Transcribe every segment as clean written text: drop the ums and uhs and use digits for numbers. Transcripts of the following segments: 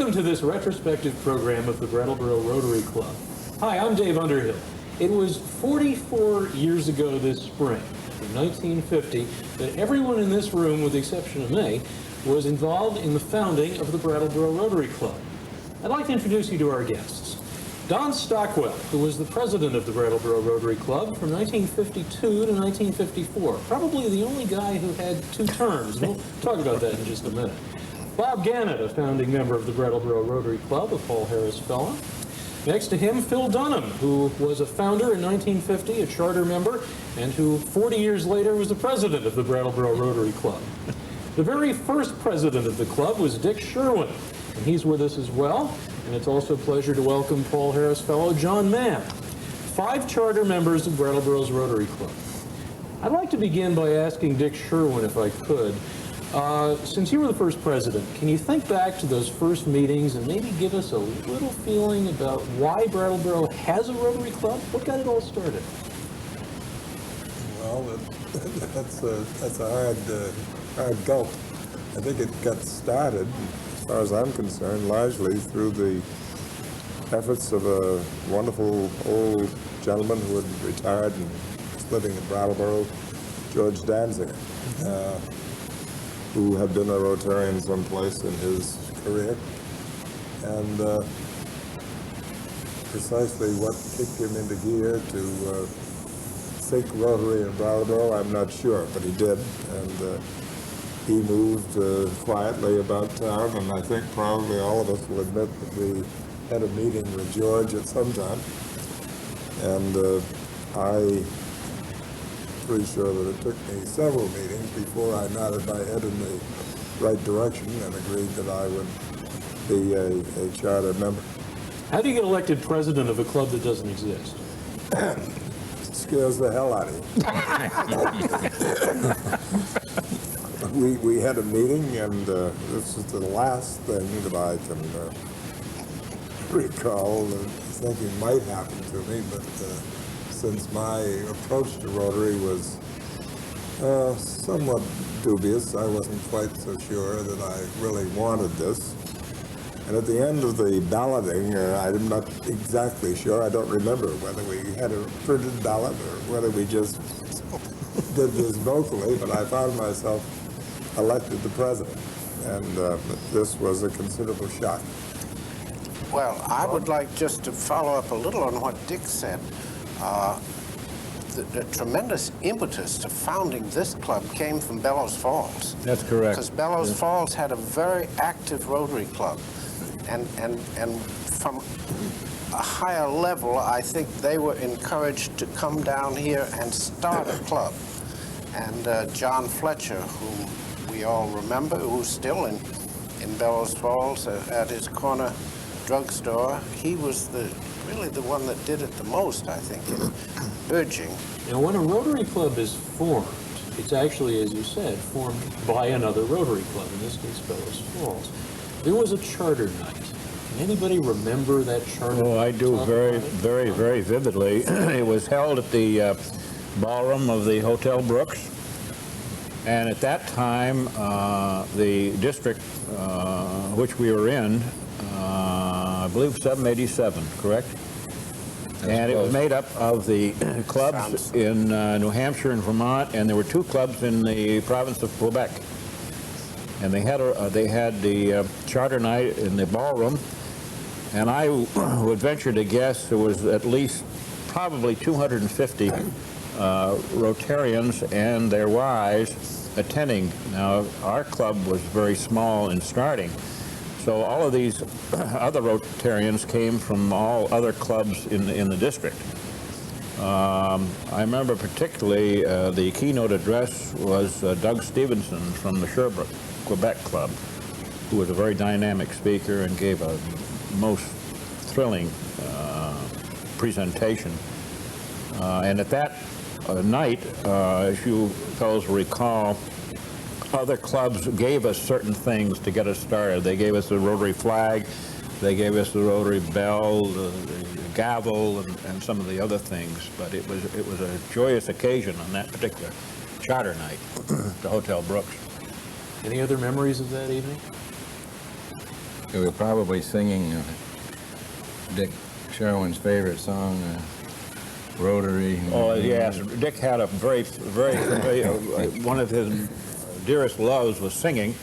Welcome to this retrospective program of the Brattleboro Rotary Club. Hi, I'm Dave Underhill. It was 44 years ago this spring, in 1950, that everyone in this room, with the exception of me, was involved in the founding of the Brattleboro Rotary Club. I'd like to introduce you to our guests. Don Stockwell, who was the president of the Brattleboro Rotary Club from 1952 to 1954. Probably the only guy who had 2 terms. We'll talk about that in just a minute. Bob Gannett, a founding member of the Brattleboro Rotary Club, a Paul Harris Fellow. Next to him, Phil Dunham, who was a founder in 1950, a charter member, and who 40 years later was the president of the Brattleboro Rotary Club. The very first president of the club was Dick Sherwin, and he's with us as well. And it's also a pleasure to welcome Paul Harris Fellow John Mann, 5 charter members of Brattleboro's Rotary Club. I'd like to begin by asking Dick Sherwin, if I could, since you were the first president, can you think back to those first meetings and maybe give us a little feeling about why Brattleboro has a Rotary Club? What got it all started? Well, that's a hard gulp. I think it got started, as far as I'm concerned, largely through the efforts of a wonderful old gentleman who had retired and was living in Brattleboro, George Danziger, who had been a Rotarian someplace in his career. And precisely what kicked him into gear to think Rotary in Brattleboro, I'm not sure, but he did. And he moved quietly about town, and I think probably all of us will admit that we had a meeting with George at some time. And I'm pretty sure that it took me several meetings before I nodded my head in the right direction and agreed that I would be a charter member. How do you get elected president of a club that doesn't exist? Scares the hell out of you. We had a meeting, and this is the last thing that I can recall thinking might happen to me, but since my approach to Rotary was somewhat dubious, I wasn't quite so sure that I really wanted this. And at the end of the balloting, I'm not exactly sure, I don't remember whether we had a printed ballot or whether we just did this vocally, but I found myself elected the president, and this was a considerable shock. Well, I would like just to follow up a little on what Dick said. The tremendous impetus to founding this club came from Bellows Falls. That's correct. Because Bellows Falls had a very active Rotary Club. And from a higher level, I think they were encouraged to come down here and start a club. And John Fletcher, whom we all remember, who's still in Bellows Falls at his corner drugstore, he was really the one that did it the most, I think, in urging. Now, when a Rotary Club is formed, it's actually, as you said, formed by another Rotary Club, in this case, Bellows Falls. There was a charter night. Can anybody remember that charter night? Oh, I do very vividly. It was held at the ballroom of the Hotel Brooks. And at that time, the district which we were in, I believe 787, correct? And it was made up of the clubs in New Hampshire and Vermont, and there were 2 clubs in the province of Quebec. And they had the charter night in the ballroom, and I would venture to guess there was at least probably 250 Rotarians and their wives attending. Now, our club was very small in starting, so all of these other Rotarians came from all other clubs in the district. I remember particularly the keynote address was Doug Stevenson from the Sherbrooke, Quebec Club, who was a very dynamic speaker and gave a most thrilling presentation. And at that night, as you fellows recall, other clubs gave us certain things to get us started. They gave us the Rotary flag, they gave us the Rotary bell, the gavel, and some of the other things. But it was a joyous occasion on that particular charter night, the Hotel Brooks. Any other memories of that evening? We were probably singing Dick Sherwin's favorite song, Rotary. Oh, yes. Dick had a very one of his dearest loves was singing,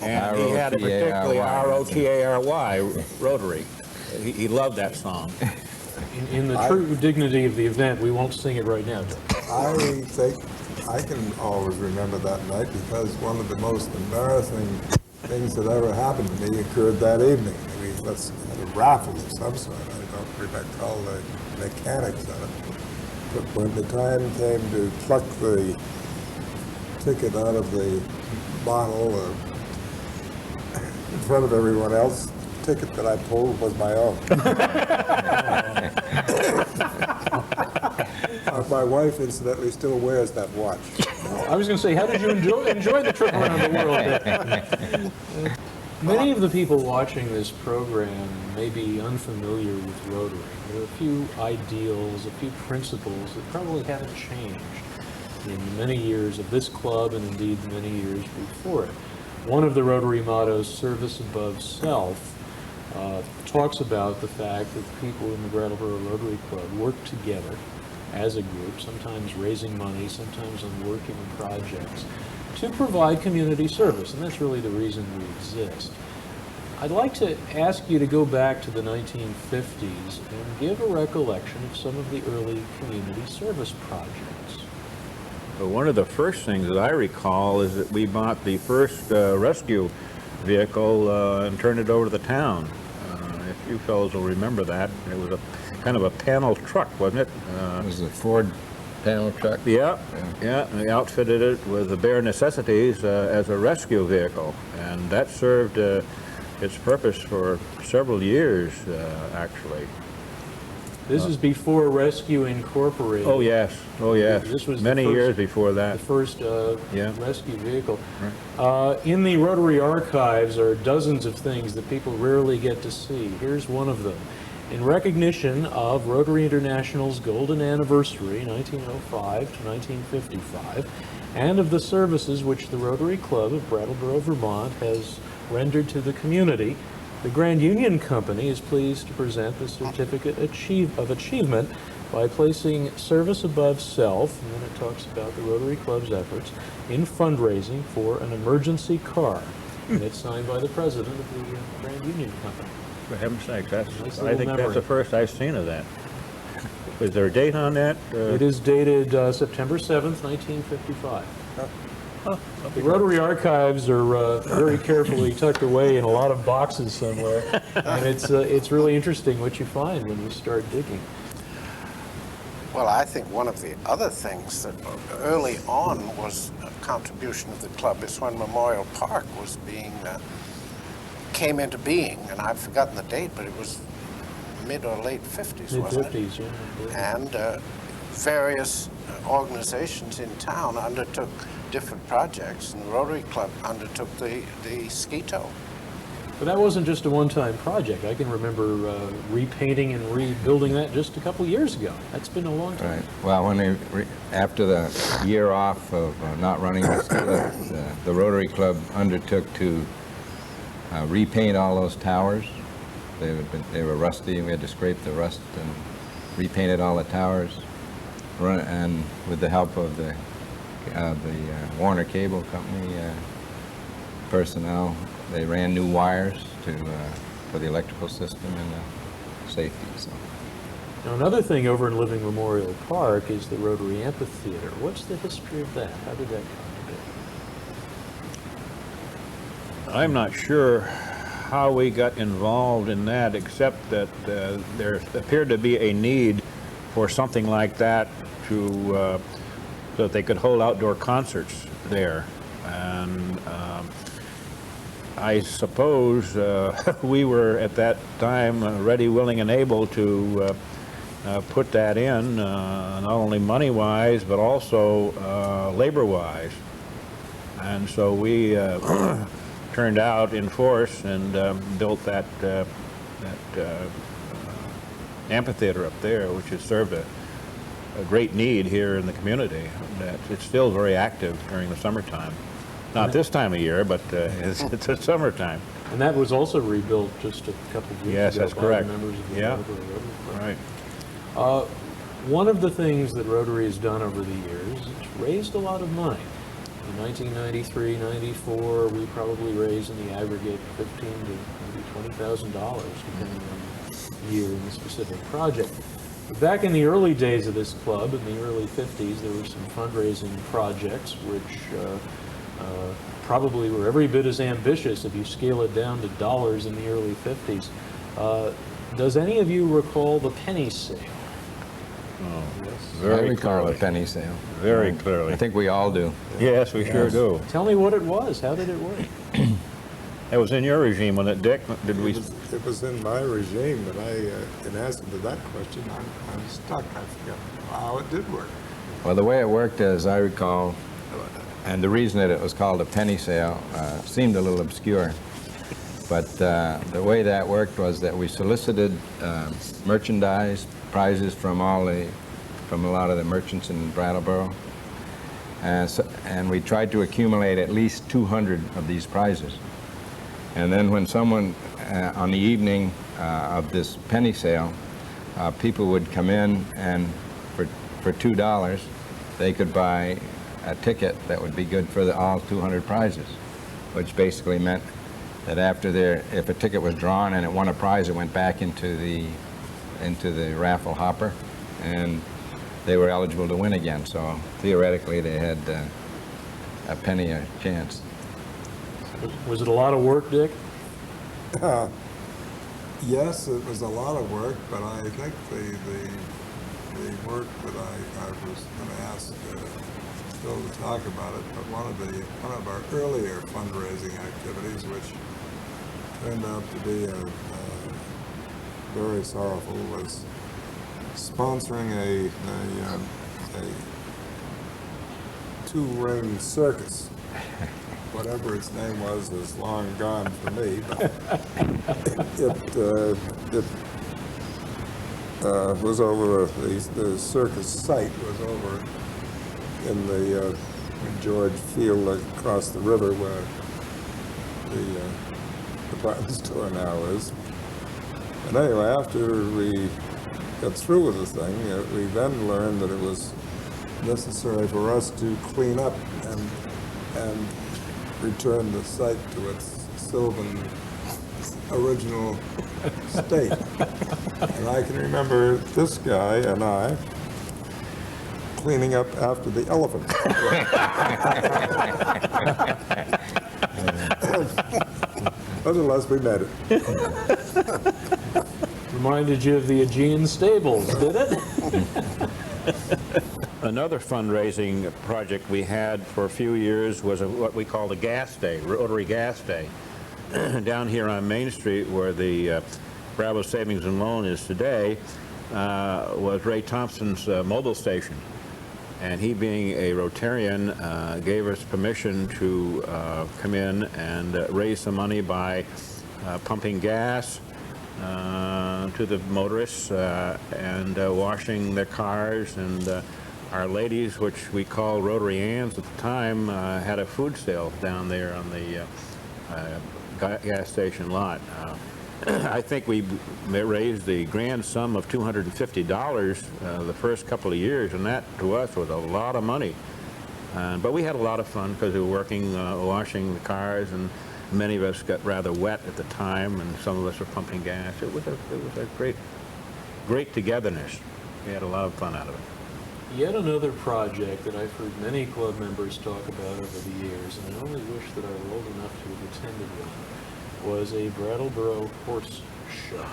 and he had a particularly R-O-T-A-R-Y, Rotary. He loved that song. In the true dignity of the event, we won't sing it right now, Joe. I think I can always remember that night because one of the most embarrassing things that ever happened to me occurred that evening. We had a raffle of some sort. I don't recall the mechanics of it. But when the time came to pluck the ticket out of the bottle in front of everyone else, the ticket that I pulled was my own. My wife, incidentally, still wears that watch. I was going to say, how did you enjoy the trip around the world? Many of the people watching this program may be unfamiliar with Rotary. There are a few ideals, a few principles that probably haven't changed in the many years of this club and indeed the many years before it. One of the Rotary mottos, service above self, talks about the fact that the people in the Brattleboro Rotary Club work together as a group, sometimes raising money, sometimes on working projects, to provide community service, and that's really the reason we exist. I'd like to ask you to go back to the 1950s and give a recollection of some of the early community service projects. But one of the first things that I recall is that we bought the first rescue vehicle and turned it over to the town. If you fellows will remember that, it was a kind of a panel truck, wasn't it? It was a Ford panel truck. Yeah. And we outfitted it with the bare necessities as a rescue vehicle, and that served its purpose for several years, actually. This is before Rescue Incorporated. Oh yes, This was many years before that. The first Yeah. rescue vehicle. In the Rotary archives are dozens of things that people rarely get to see. Here's one of them. In recognition of Rotary International's golden anniversary, 1905 to 1955, and of the services which the Rotary Club of Brattleboro, Vermont has rendered to the community, the Grand Union Company is pleased to present the Certificate of Achievement by placing service above self, and then it talks about the Rotary Club's efforts in fundraising for an emergency car. And it's signed by the president of the Grand Union Company. For heaven's sakes, I Nice think little that's memory. the first I've seen of that. Is there a date on that? It is dated September 7th, 1955. The Rotary archives are very carefully tucked away in a lot of boxes somewhere, and it's really interesting what you find when you start digging. Well, I think one of the other things that early on was a contribution of the club is when Memorial Park was came into being, and I've forgotten the date, but it was mid or late 50s, wasn't it? Mid-50s, yeah. And various organizations in town undertook different projects, and the Rotary Club undertook the ski tow. But that wasn't just a one-time project. I can remember repainting and rebuilding that just a couple years ago. That's been a long time. Right. Well, when after the year off of not running the ski lift, the Rotary Club undertook to repaint all those towers. They were rusty, and we had to scrape the rust and repainted all the towers. And with the help of the Warner Cable Company personnel, they ran new wires for the electrical system and the safety. So. Now, another thing over in Living Memorial Park is the Rotary Amphitheater. What's the history of that? How did that come to be? I'm not sure how we got involved in that, except that there appeared to be a need for something like that so that they could hold outdoor concerts there. And I suppose we were at that time ready, willing, and able to put that in, not only money-wise, but also labor-wise. And so we turned out in force and built that amphitheater up there, which has served a great need here in the community. It's still very active during the summertime. Not this time of year, but it's the summertime. And that was also rebuilt just a couple of years Yes, ago that's by correct. the members of the Yeah. Brattleboro Rotary Club. Right. One of the things that Rotary has done over the years is raised a lot of money. In 1993, 94, we probably raised in the aggregate $15,000 to maybe $20,000, depending on the year and the specific project. Back in the early days of this club, in the early 50s, there were some fundraising projects which probably were every bit as ambitious if you scale it down to dollars in the early 50s. Does any of you recall the penny sale? I Very recall clearly. a penny sale. Very clearly. I think we all do. Yes, we sure do. Tell me what it was. How did it work? It was in your regime, wasn't it, Dick? Did we? It was in my regime, but in answer to that question, I'm stuck. I forget how it did work. Well, the way it worked, as I recall, and the reason that it was called a penny sale seemed a little obscure. But the way that worked was that we solicited merchandise, prizes from a lot of the merchants in Brattleboro, and we tried to accumulate at least 200 of these prizes. And then when someone, on the evening of this penny sale, people would come in and for $2, they could buy a ticket that would be good for all 200 prizes, which basically meant that if a ticket was drawn and it won a prize, it went back into the raffle hopper, and they were eligible to win again. So theoretically, they had a penny a chance. Was it a lot of work, Dick? Yes, it was a lot of work, but I think the work that I was going to ask Phil to talk about it, but one of our earlier fundraising activities, which turned out to be very sorrowful, was sponsoring a two-ring circus. Whatever its name was is long gone for me, but it was over, the circus site was over in the George Field across the river where the department store now is. And anyway, after we got through with the thing, we then learned that it was necessary for us to clean up and return the site to its sylvan original state. And I can remember this guy and I cleaning up after the elephant. Nonetheless, we made it. Reminded you of the Aegean stables, did it? Another fundraising project we had for a few years was what we called a gas day, Rotary Gas Day, down here on Main Street where the Bravo Savings and Loan is today, was Ray Thompson's mobile station. And he, being a Rotarian, gave us permission to come in and raise some money by pumping gas to the motorists and washing their cars. And our ladies, which we called Rotary Anns at the time, had a food sale down there on the gas station lot. I think we raised the grand sum of $250 the first couple of years, and that to us was a lot of money. But we had a lot of fun because we were working, washing the cars, and many of us got rather wet at the time, and some of us were pumping gas. It was a great togetherness. We had a lot of fun out of it. Yet another project that I've heard many club members talk about over the years, and I only wish that I were old enough to have attended one, was a Brattleboro horse show.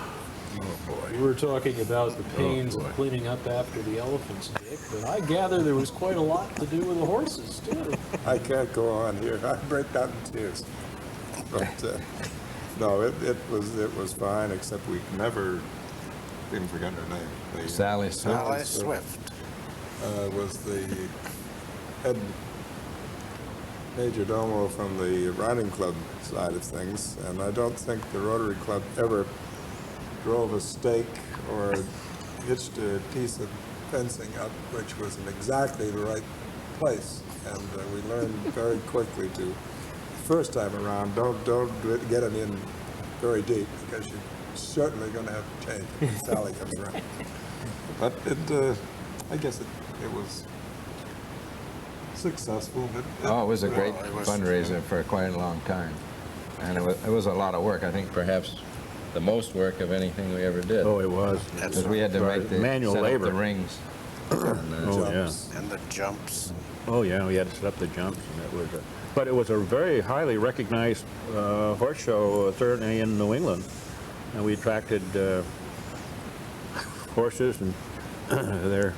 Oh, boy. We were talking about the pains of cleaning up after the elephants, Dick, but I gather there was quite a lot to do with the horses, too. I can't go on here. I break down in tears. But no, it was fine, except we never didn't forget her name. Sally Swift. Was the head major domo from the riding club side of things, and I don't think the Rotary Club ever drove a stake or hitched a piece of fencing up which was in exactly the right place, and we learned very quickly to first time around, don't get them in very deep, because you're certainly going to have to change it when Sally comes around. But I guess it was successful. Oh, it was a great it was- fundraiser for quite a long time. And it was a lot of work. I think perhaps the most work of anything we ever did. Oh, it was. Because we had to Right. make the Manual set up labor. the rings. Oh, yeah. And the jumps. Oh, yeah, we had to set up the jumps, and it was but it was a very highly recognized horse show, certainly in New England. And we attracted horses and their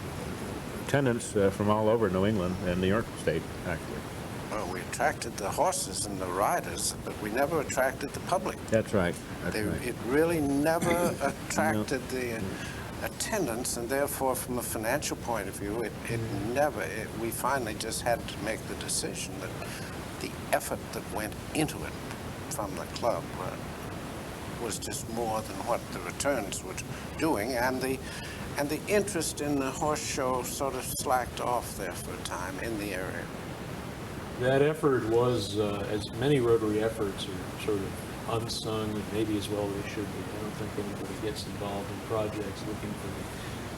attendants from all over New England and New York State, actually. Well, we attracted the horses and the riders, but we never attracted the public. That's right. That's right. It really never attracted the attendance, and therefore, from a financial point of view, we finally just had to make the decision that the effort that went into it from the club was just more than what the returns were doing, and the interest in the horse show sort of slacked off there for a time in the area. That effort was, as many Rotary efforts are sort of unsung, and maybe as well they should be. I don't think anybody gets involved in projects looking for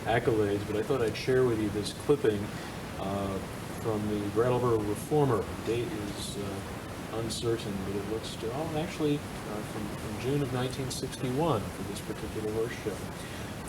the accolades, but I thought I'd share with you this clipping from the Brattleboro Reformer. The date is uncertain, but it looks to, actually from June of 1961 for this particular horse show.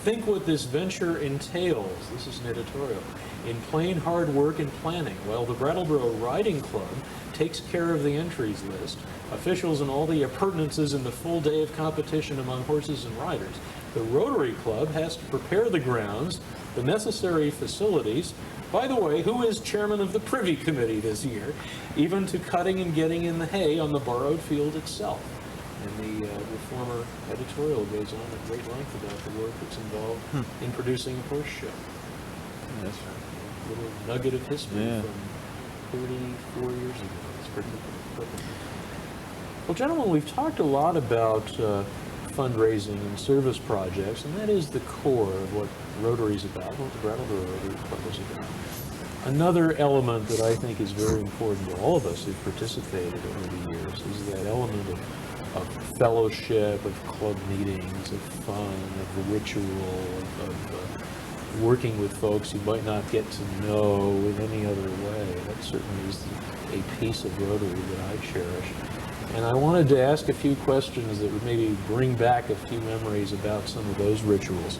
Think what this venture entails, this is an editorial, in plain hard work and planning. While the Brattleboro Riding Club takes care of the entries list, officials and all the appurtenances in the full day of competition among horses and riders, the Rotary Club has to prepare the grounds, the necessary facilities. By the way, who is chairman of the Privy Committee this year? Even to cutting and getting in the hay on the borrowed field itself. And the Reformer editorial goes on at great length about the work that's involved in producing a horse show. Yes. A little nugget of history from 34 years ago. It's pretty cool. Well, gentlemen, we've talked a lot about fundraising and service projects, and that is the core of what Rotary's about, what the Brattleboro Rotary Club is about. Another element that I think is very important to all of us who've participated over the years is that element of fellowship, of club meetings, of fun, of the ritual, of working with folks you might not get to know in any other way. That certainly is a piece of Rotary that I cherish. And I wanted to ask a few questions that would maybe bring back a few memories about some of those rituals.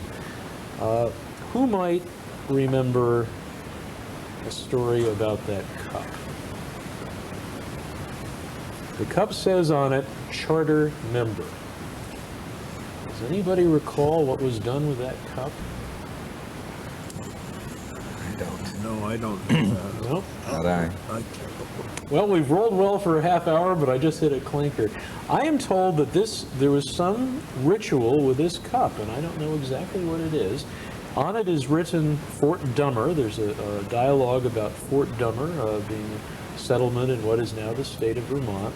Who might remember a story about that cup? The cup says on it, charter member. Does anybody recall what was done with that cup? I don't. No, I don't. No? Not I. Well, we've rolled well for a half hour, but I just hit a clinker. I am told that there was some ritual with this cup, and I don't know exactly what it is. On it is written Fort Dummer. There's a dialogue about Fort Dummer being a settlement in what is now the state of Vermont.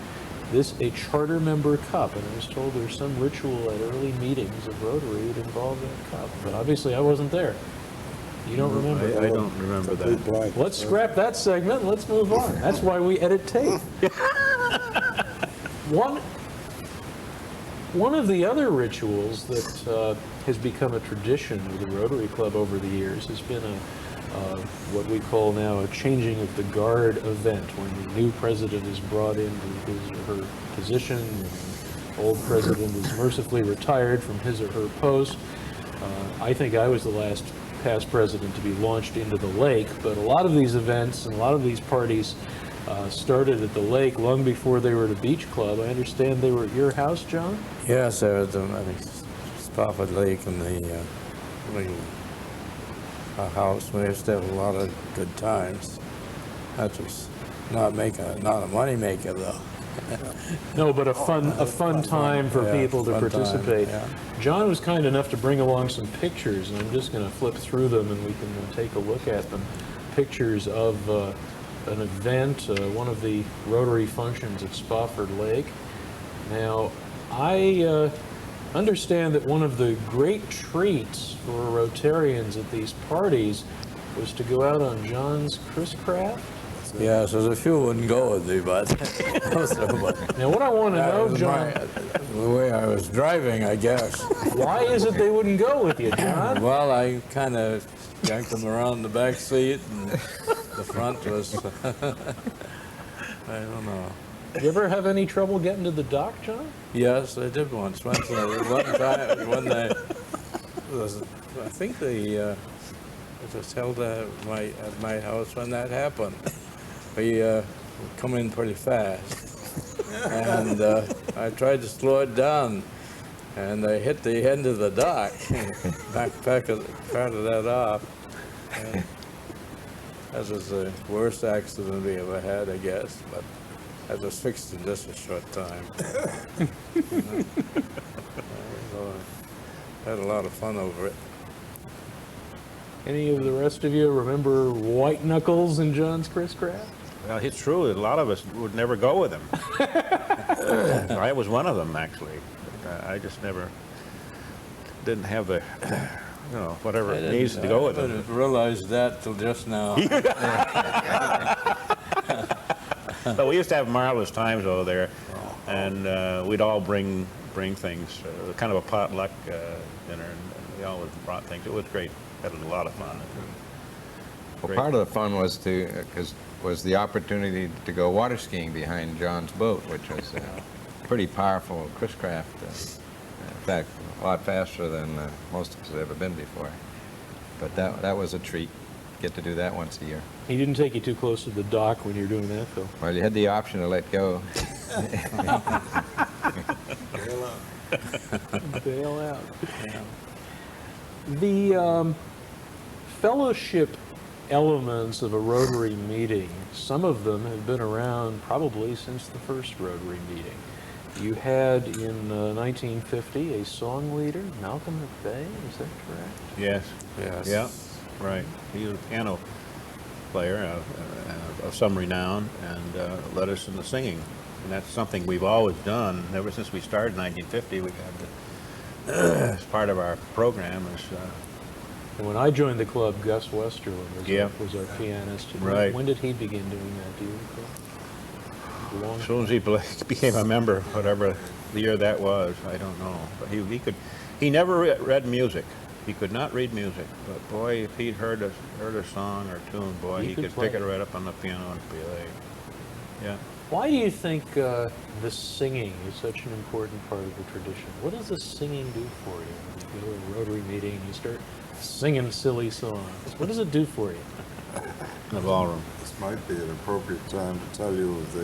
This a charter member cup, and I was told there's some ritual at early meetings of Rotary that involved that cup, but obviously I wasn't there. You don't remember? I don't remember Complete that. blank. Let's scrap that segment and let's move on. That's why we edit tape. One of the other rituals that has become a tradition with the Rotary Club over the years has been what we call now a changing of the guard event, when the new president is brought into his or her position and the old president is mercifully retired from his or her post. I think I was the last past president to be launched into the lake, but a lot of these events and a lot of these parties started at the lake long before they were at a beach club. I understand they were at your house, John? Yes, there was Spofford Lake and the house. We used to have a lot of good times. That was not a money maker though. No, but a fun time for Yeah, people to fun time, participate. yeah. John was kind enough to bring along some pictures, and I'm just going to flip through them and we can take a look at them. Pictures of an event, one of the Rotary functions at Spofford Lake. Now, I understand that one of the great treats for Rotarians at these parties was to go out on John's Chris Craft. That's Yeah, so there's a few wouldn't go with me, but Now, what I want to that know, was John, the way I was driving, I guess. why is it they wouldn't go with you, John? Well, I kind of yanked them around the back seat, and the front was, I don't know. You ever have any trouble getting to the dock, John? Yes, I did once. One time, when I think it was held at my house when that happened. We come in pretty fast, and I tried to slow it down, and I hit the end of the dock, knocked part of that off. And that was the worst accident we ever had, I guess, but that was fixed in just a short time. Had a lot of fun over it. Any of the rest of you remember White Knuckles and John's Chris Craft? Well, it's true that a lot of us would never go with him. I was one of them, actually. I just never didn't have the, whatever it needs to go with I him. didn't realize that till just now. But we used to have marvelous times over there, and we'd all bring things, kind of a potluck dinner, and we always brought things. It was great. Had a lot of fun. Well, part of the fun was was the opportunity to go water skiing behind John's boat, which was pretty powerful Chris Craft. In fact, a lot faster than most of us had ever been before. But that was a treat. Get to do that once a year. He didn't take you too close to the dock when you were doing that, Phil. Well, you had the option to let go. Bail out. The fellowship elements of a Rotary meeting, some of them have been around probably since the first Rotary meeting. You had in 1950 a song leader, Malcolm McVeigh, is that correct? Yes. Yes. Yeah. Right. He was a piano player of some renown, and led us in the singing. And that's something we've always done ever since we started in 1950. We've had as part of our program is. And when I joined the club, Gus Westerlin was our pianist. Right. When did he begin doing that? Do you recall? As soon as he became a member, whatever the year that was, I don't know. But he never read music. He could not read music, but boy, if he'd heard a song or tune, boy, he could pick it right up on the piano and play. Yeah. Why do you think the singing is such an important part of the tradition? What does the singing do for you? When you go to a Rotary meeting and you start singing silly songs, what does it do for you? In the ballroom. This might be an appropriate time to tell you of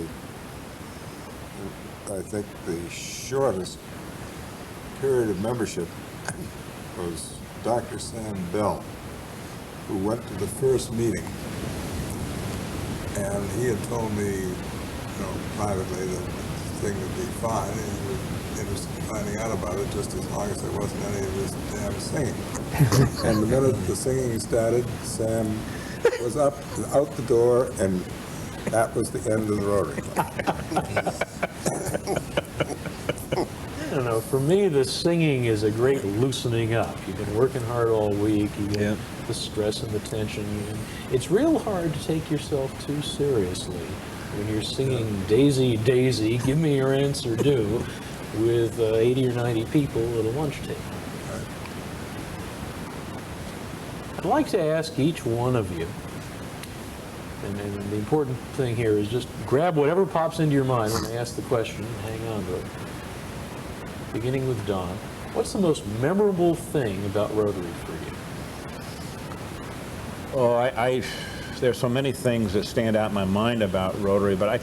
I think the shortest period of membership was Dr. Sam Bell, who went to the first meeting, and he had told me, privately that the thing would be fine, and he was interested in finding out about it just as long as there wasn't any of this damn singing. And the minute the singing started, Sam was out the door, and that was the end of the Rotary Club. I don't know, for me, the singing is a great loosening up. You've been working hard all week, you get the stress and the tension. And it's real hard to take yourself too seriously when you're singing Daisy, Daisy, give me your answer due, with 80 or 90 people at a lunch table. I'd like to ask each one of you, and the important thing here is just grab whatever pops into your mind when I ask the question and hang on to it. Beginning with Don, what's the most memorable thing about Rotary for you? Oh, there's so many things that stand out in my mind about Rotary, but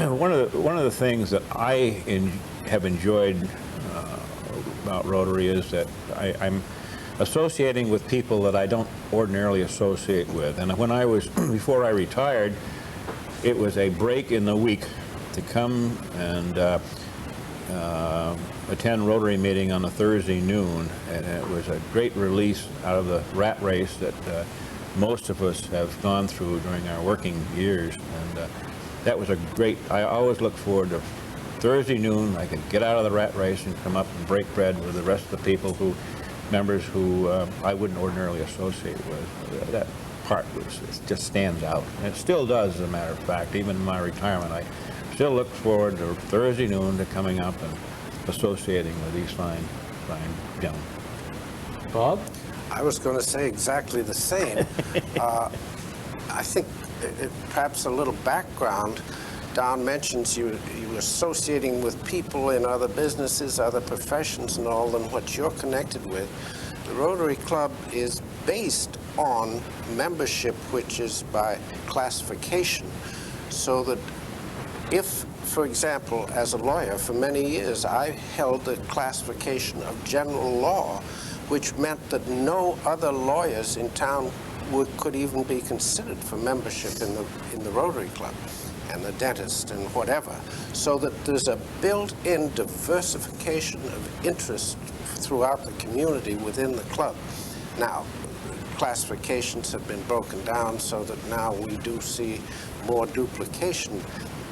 one of the things that I have enjoyed about Rotary is that I'm associating with people that I don't ordinarily associate with. And before I retired, it was a break in the week to come and attend Rotary meeting on a Thursday noon, and it was a great release out of the rat race that most of us have gone through during our working years. And that was I always look forward to Thursday noon. I could get out of the rat race and come up and break bread with the rest of the people members who I wouldn't ordinarily associate with. That heart just stands out. And it still does, as a matter of fact. Even in my retirement, I still look forward to Thursday noon to coming up and associating with these fine gentlemen. Bob? I was going to say exactly the same. I think perhaps a little background. Don mentions you associating with people in other businesses, other professions and all, and what you're connected with. The Rotary Club is based on membership, which is by classification, so that if, for example, as a lawyer for many years, I held the classification of general law, which meant that no other lawyers in town could even be considered for membership in the Rotary Club, and the dentist and whatever, so that there's a built-in diversification of interest throughout the community within the club. Now, classifications have been broken down so that now we do see more duplication,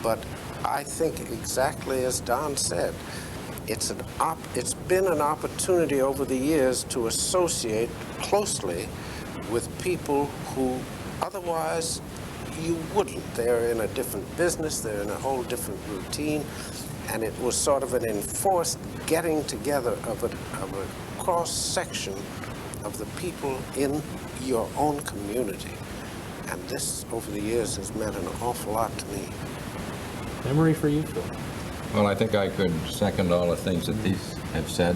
but I think exactly as Don said, it's been an opportunity over the years to associate closely with people who otherwise you wouldn't. They're in a different business, they're in a whole different routine, and it was sort of an enforced getting together of a cross-section of the people in your own community. And this, over the years, has meant an awful lot to me. Memory for you, Phil? Well, I think I could second all the things that these have said.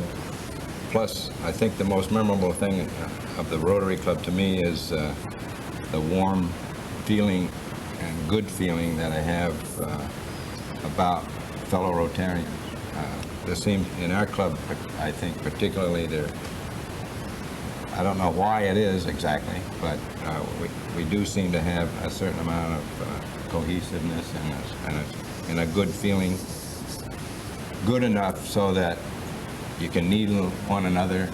Plus, I think the most memorable thing of the Rotary Club to me is the warm feeling and good feeling that I have about fellow Rotarians. There seems, in our club, I think particularly there, I don't know why it is exactly, but we do seem to have a certain amount of cohesiveness and a good feeling, good enough so that you can needle one another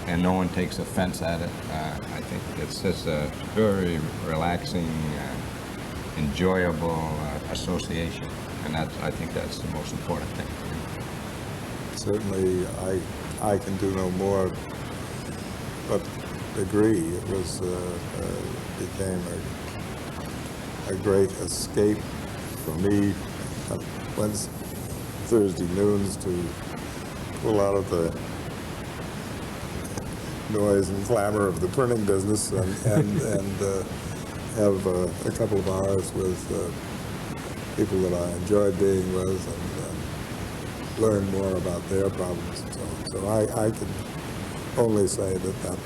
and no one takes offense at it. I think it's just a very relaxing, enjoyable association, and I think that's the most important thing. Certainly, I can do no more but agree. It was became a great escape for me. Wednesday, Thursday noons to pull out of the noise and clamor of the printing business and have a couple of hours with people that I enjoyed being with and learn more about their problems and so on. So I can only say that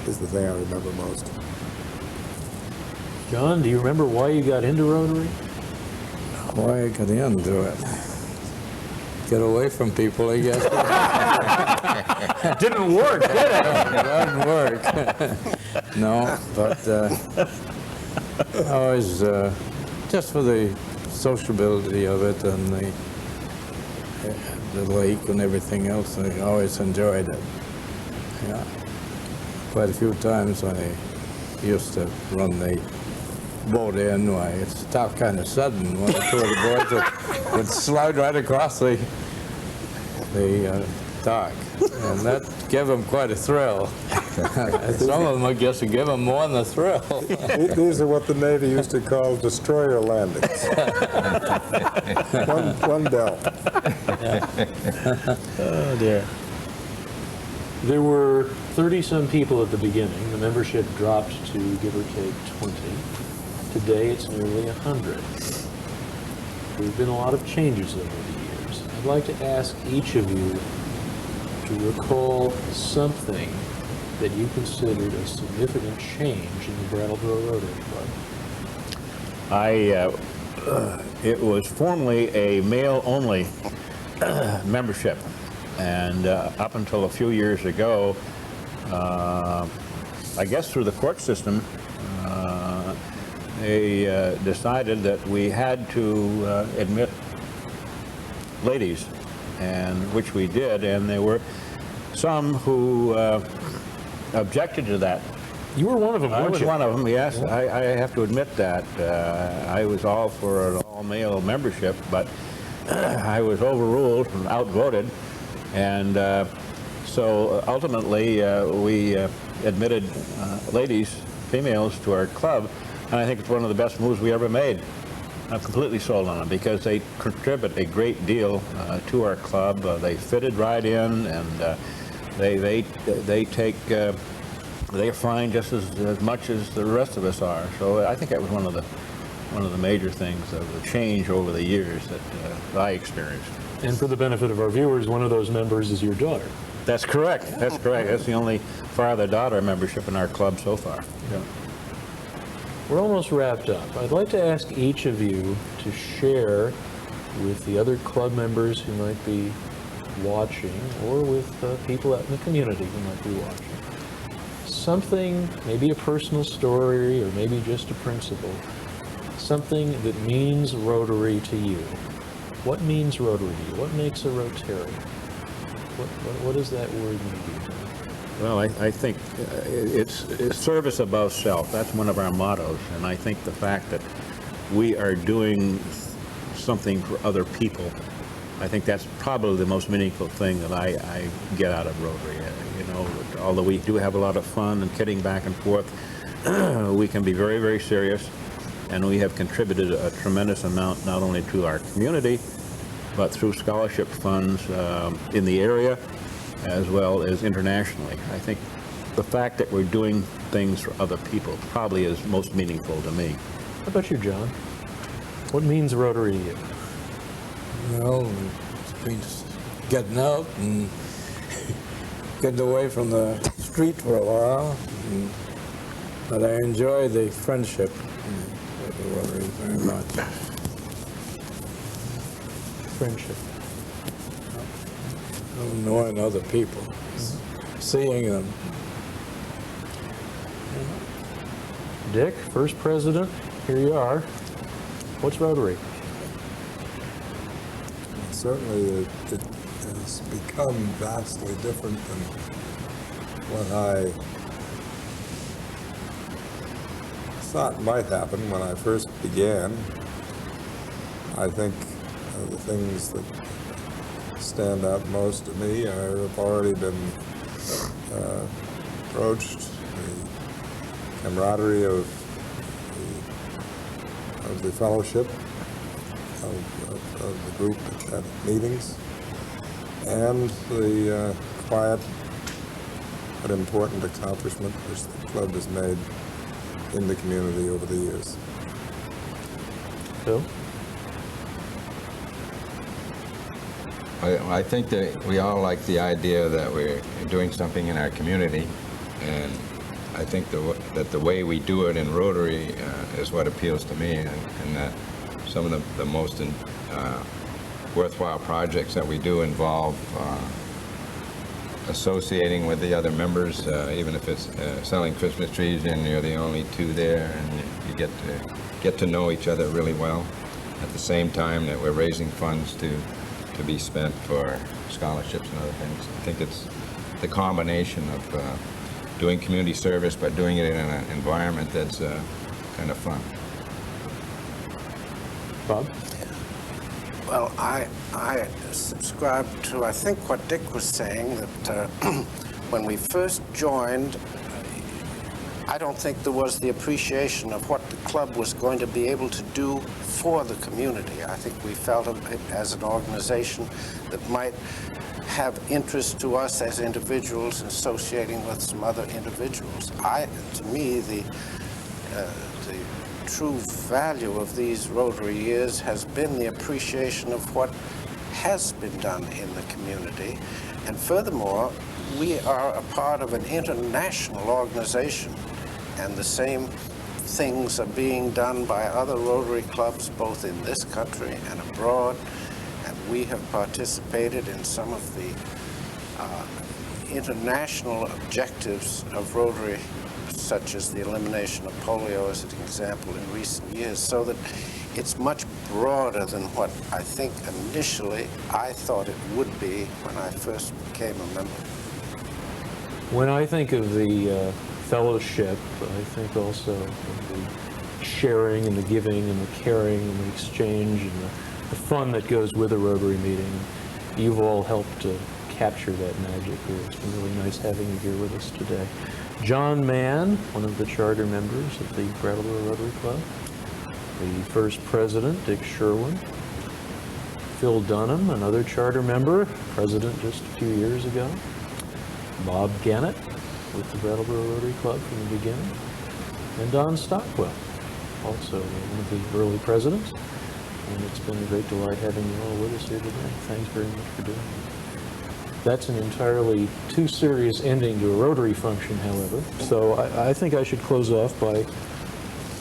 is the thing I remember most. John, do you remember why you got into Rotary? Why I got into it? Get away from people, I guess. It didn't work, did it? It doesn't work. No, but always just for the sociability of it and the lake and everything else, I always enjoyed it. Yeah. Quite a few times I used to run the boat in. Why, it stopped kind of sudden. One or two of the boys would slide right across the dock, and that gave them quite a thrill. Some of them, I guess, would give them more than a thrill. These are what the Navy used to call destroyer landings. one bell. Oh, dear. There were 30-some people at the beginning. The membership dropped to, give or take, 20. Today, it's nearly 100. There have been a lot of changes over the years. I'd like to ask each of you to recall something that you considered a significant change in the Brattleboro Rotary Club. It was formerly a male-only membership, and up until a few years ago, I guess through the court system, they decided that we had to admit ladies, and which we did, and there were some who objected to that. You were one of them, I weren't was you? one of them, yes. Yeah. I have to admit that. I was all for an all-male membership, but I was overruled and outvoted, and so ultimately we admitted ladies, females, to our club, and I think it's one of the best moves we ever made. I'm completely sold on them because they contribute a great deal to our club. They fitted right in, and they take they're fine just as much as the rest of us are. So I think that was one of the major things of the change over the years that I experienced. And for the benefit of our viewers, one of those members is your daughter. That's correct. That's correct. That's the only father-daughter membership in our club so far. Yeah. We're almost wrapped up. I'd like to ask each of you to share with the other club members who might be watching, or with people out in the community who might be watching, something, maybe a personal story, or maybe just a principle, something that means Rotary to you. What means Rotary to you? What makes a Rotarian? What does that word mean? Well, I think it's service above self. That's one of our mottos, and I think the fact that we are doing something for other people, I think that's probably the most meaningful thing that I get out of Rotary. You know, although we do have a lot of fun and kidding back and forth, we can be very, very serious, and we have contributed a tremendous amount not only to our community, but through scholarship funds in the area, as well as internationally. I think the fact that we're doing things for other people probably is most meaningful to me. How about you, John? What means Rotary to you? Well, it means getting out and getting away from the street for a while. But I enjoy the friendship with the Rotary very much. Friendship. Knowing other people, seeing them. Dick, first president, here you are. What's Rotary? Certainly it has become vastly different than what I thought might happen when I first began. I think the things that stand out most to me have already been broached. The camaraderie of the fellowship, of the group at meetings, and the quiet but important accomplishment which the club has made in the community over the years. Phil? I think that we all like the idea that we're doing something in our community, and I think that the way we do it in Rotary is what appeals to me, and that some of the most worthwhile projects that we do involve associating with the other members, even if it's selling Christmas trees and you're the only two there, and you get to know each other really well, at the same time that we're raising funds to be spent for scholarships and other things. I think it's the combination of doing community service, but doing it in an environment that's kind of fun. Bob? Well, I subscribe to, I think, what Dick was saying, that when we first joined, I don't think there was the appreciation of what the club was going to be able to do for the community. I think we felt it as an organization that might have interest to us as individuals, associating with some other individuals. To me, the true value of these Rotary years has been the appreciation of what has been done in the community. And furthermore, we are a part of an international organization, and the same things are being done by other Rotary clubs both in this country and abroad, and we have participated in some of the international objectives of Rotary, such as the elimination of polio as an example in recent years, so that it's much broader than what I think initially I thought it would be when I first became a member. When I think of the fellowship, I think also of the sharing and the giving and the caring and the exchange and the fun that goes with a Rotary meeting. You've all helped to capture that magic here. It's been really nice having you here with us today. John Mann, one of the charter members of the Brattleboro Rotary Club. The first president, Dick Sherwin. Phil Dunham, another charter member, president just a few years ago. Bob Gannett with the Brattleboro Rotary Club from the beginning. And Don Stockwell, also one of the early presidents. And it's been a great delight having you all with us here today. Thanks very much for doing it. That's an entirely too serious ending to a Rotary function, however. So I think I should close off by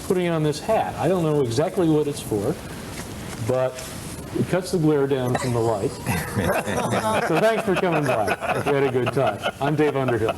putting on this hat. I don't know exactly what it's for, but it cuts the glare down from the light. So thanks for coming by. We had a good time. I'm Dave Underhill.